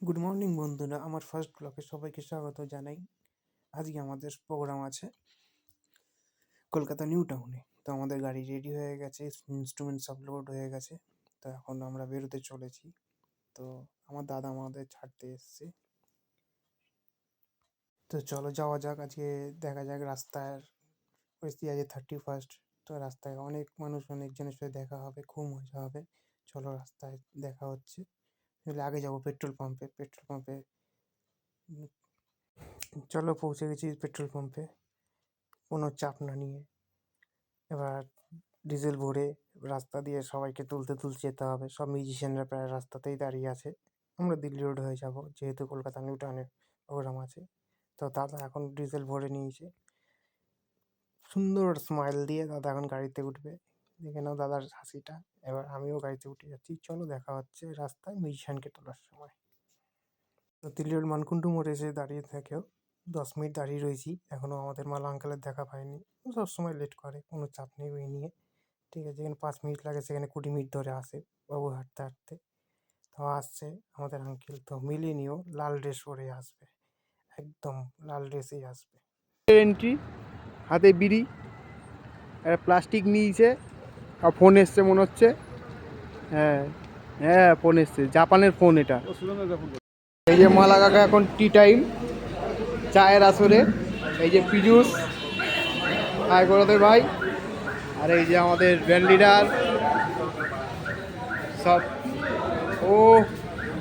Good morning বন্ধুরা, আমার first ব্লগে সবাইকে স্বাগত জানাই। আজকে আমাদের প্রোগ্রাম আছে কলকাতা নিউ টাউনে। তো আমাদের গাড়ি রেডি হয়ে গেছে, ইনস্ট্রুমেন্ট সব লোড হয়ে গেছে। তো এখন আমরা বেরোতে চলেছি। তো আমার দাদা আমাদের ছাড়তে এসছে। তো চলো যাওয়া যাক। আজকে দেখা যাক রাস্তার পরিস্থিতি। আজকে 31st। তো রাস্তায় অনেক মানুষ, অনেকজনের সাথে দেখা হবে, খুব মজা হবে। চলো রাস্তায় দেখা হচ্ছে। আগে যাবো পেট্রোল পাম্পে। চলো পৌঁছে গেছি পেট্রোল পাম্পে কোনো চাপ না নিয়ে। এবার ডিজেল ভরে রাস্তা দিয়ে সবাইকে তুলতে যেতে হবে। সব মিউজিশিয়ানরা প্রায় রাস্তাতেই দাঁড়িয়ে আছে। আমরা দিল্লি রোড হয়ে যাব, যেহেতু কলকাতা নিউ টাউনের প্রোগ্রাম আছে। তো দাদা এখন ডিজেল ভরে নিয়েছে। সুন্দর স্মাইল দিয়ে দাদা এখন গাড়িতে উঠবে। দেখে নাও দাদার হাসিটা। এবার আমিও গাড়িতে উঠে যাচ্ছি। চলো দেখা হচ্ছে রাস্তায় মিউজিশিয়ানকে তোলার সময়। তো দিল্লি রোড মানকুণ্ডু মোড়ে এসে দাঁড়িয়ে থেকেও 10 মিনিট দাঁড়িয়ে রয়েছি, এখনও আমাদের মালা আঙ্কেলের দেখা পাইনি। সবসময় লেট করে, কোনো চাপ নেই ওই নিয়ে। ঠিক আছে, যেখানে 5 মিনিট লাগে সেখানে 20 মিনিট ধরে আসে বাবু হাঁটতে। তো আসছে আমাদের আঙ্কেল। তো মিলিয়ে নিও, লাল ড্রেস পরে আসবে, একদম লাল ড্রেসেই আসবে। এন্ট্রি, হাতে বিড়ি, একটা প্লাস্টিক নিয়েছে, আর ফোন এসছে মনে হচ্ছে। হ্যাঁ হ্যাঁ, ফোন এসছে, জাপানের ফোন এটা। এই যে মালা কাকা এখন টি টাইম, চায়ের আসরে। এই যে পীযূষ, হাই বড়দের ভাই। আর এই যে আমাদের ব্যান্ড লিডার সব। ও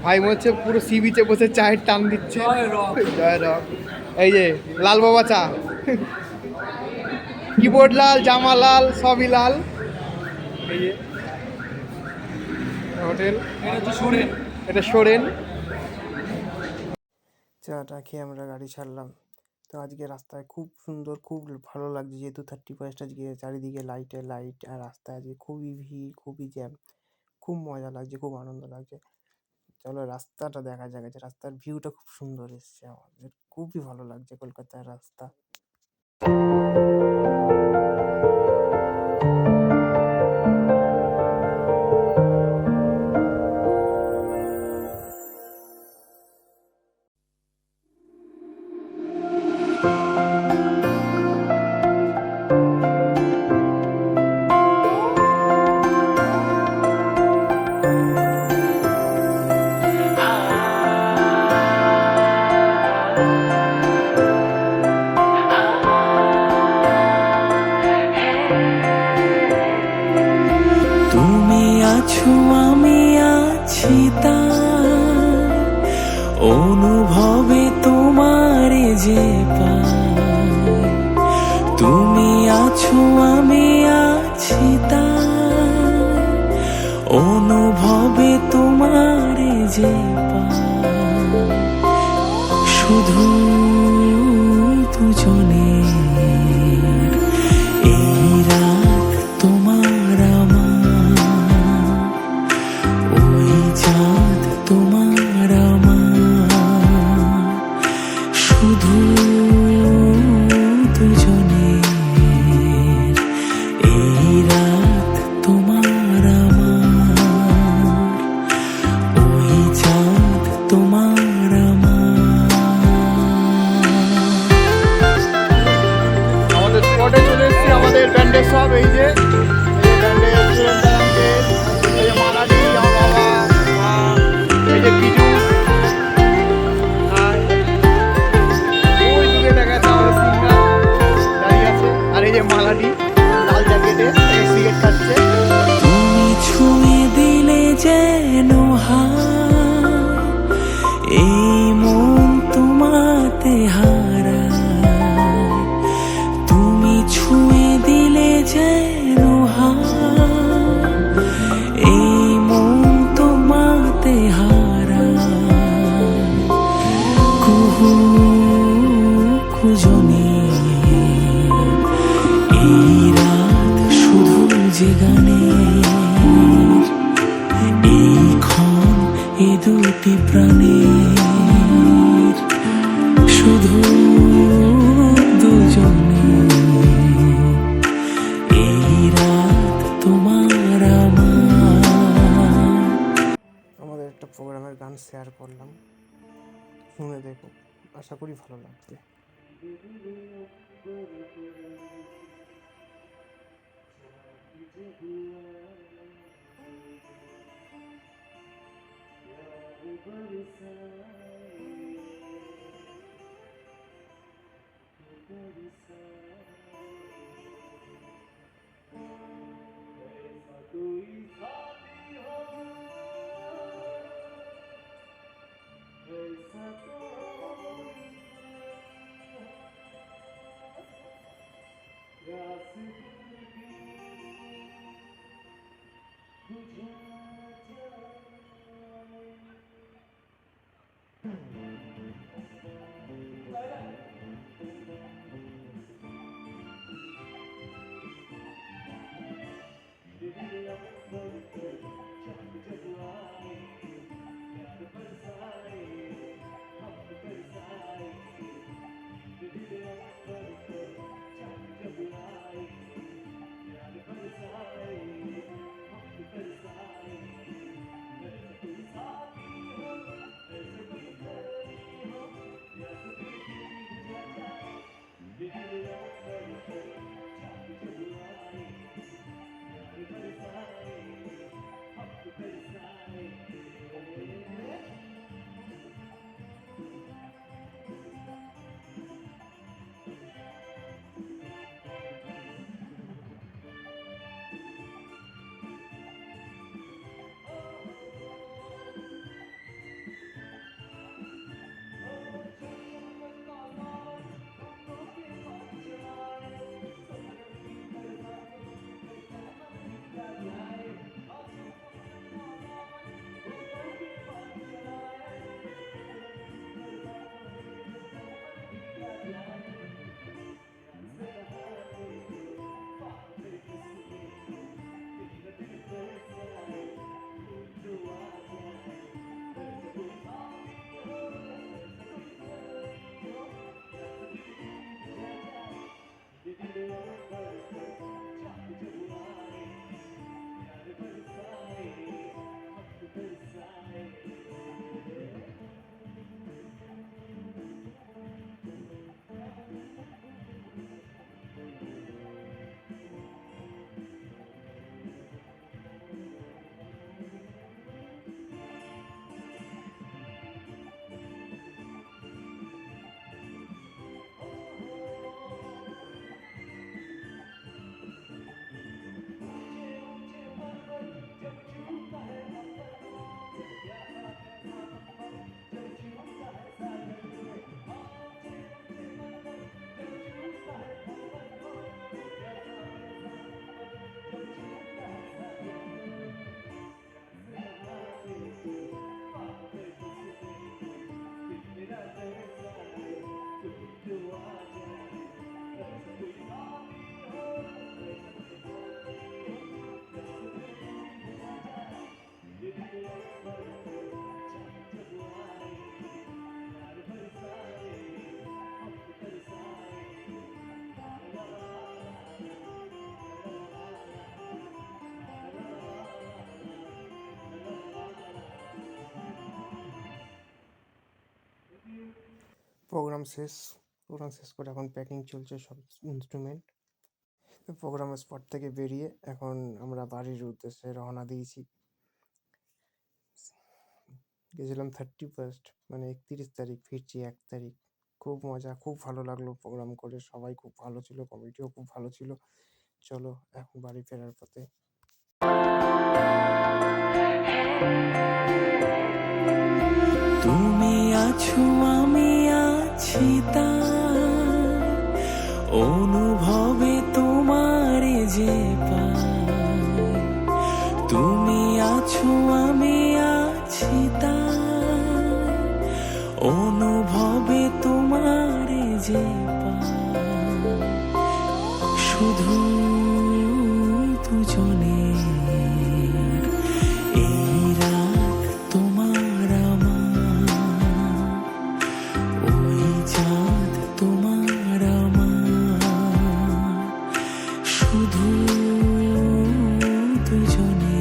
ভাই মনে হচ্ছে পুরো সি বিচে বসে চায়ের টান দিচ্ছে। জয় রক। এই যে লাল বাবা চা, কিবোর্ড লাল, জামা লাল, সবই লাল। এই যে হোটেল, এটা সোরেন। চাটা খেয়ে আমরা গাড়ি ছাড়লাম। তো আজকে রাস্তায় খুব সুন্দর, খুব ভালো লাগছে, যেহেতু 31st। আজকে চারিদিকে লাইট, আর রাস্তায় আজকে খুবই ভিড়, খুবই জ্যাম। খুব মজা লাগছে, খুব আনন্দ লাগছে। চলো রাস্তাটা দেখা যাক। রাস্তার ভিউটা খুব সুন্দর এসছে, আমাদের খুবই ভালো লাগছে কলকাতার রাস্তা। তুমি আছো আমি আছি, তাই অনুভবে তোমারে যে পাই। তুমি আছো আমি আছি, তাই অনুভবে তোমারে যে পাই। শুধু দুজনে এই রাত তোমার আমার, ওই চাঁদ তোমার আমার। শুধু দুজনে এই রাত তোমার আমার, ওই চাঁদ তোমার আমার। আমাদের স্পটে চলে এসেছি, আমাদের ব্যান্ডের সব। এই যে ব্যান্ডের সুরেন্দ্র, এই যে মালাডি, আমার বাবা, মা, এই যে পীযূষ। ওই দূরে দেখা যাচ্ছে আমাদের সিঙ্গার দাঁড়িয়ে আছে। আর এই যে মালাডি লাল জ্যাকেটে সিগারেট খাচ্ছে। তুমি ছুঁয়ে দিলে যেন হায়, এই মন তোমাতে হারায়। তুমি ছুঁয়ে দিলে যেন হায়, এই মন তোমাতে হারায়। কুহু কুজনে এই রাত শুধু যে গানের, এই ক্ষণ এ দুটি প্রাণের। শুধু দুজনে এই রাত তোমার আমার। আমাদের একটা প্রোগ্রামের গান শেয়ার করলাম। শুনে দেখো, আশা করি ভালো লাগবে। প্রোগ্রাম শেষ করে এখন প্যাকিং চলছে সব ইনস্ট্রুমেন্ট। প্রোগ্রামের স্পট থেকে বেরিয়ে এখন আমরা বাড়ির উদ্দেশ্যে রওনা দিয়েছি। গেছিলাম 31st, মানে 31 তারিখ, ফিরছি 1 তারিখ। খুব মজা, খুব ভালো লাগলো প্রোগ্রাম করে, সবাই খুব ভালো ছিল, কমিটিও খুব ভালো ছিল। চলো এখন বাড়ি ফেরার পথে। তুমি আছো আমি আছি তাই অনুভবে তোমারে যে পাই। তুমি আছো আমি আছি তাই অনুভবে তোমারে যে পাই। শুধু দুজনে এই রাত তোমার আমার, ওই চাঁদ তোমার আমার। শুধু দুজনে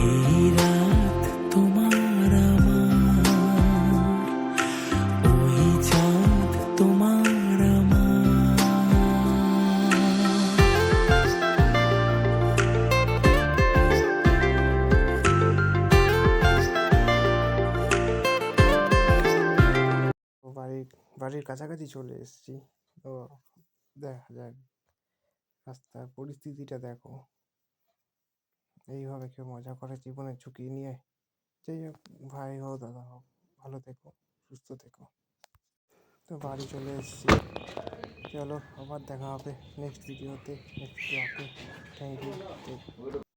এই রাত তোমার আমার। কাছাকাছি চলে এসেছি। তো দেখা যাক, রাস্তার পরিস্থিতিটা দেখো। এইভাবে কেউ মজা করে জীবনের ঝুঁকি নিয়ে? যাই হোক, ভাই হো দাদা হোক, ভালো থেকো, সুস্থ থেকো। তো বাড়ি চলে এসেছি। চলো আবার দেখা হবে নেক্সট ভিডিওতে, নেক্সট ব্লগে। Thank you.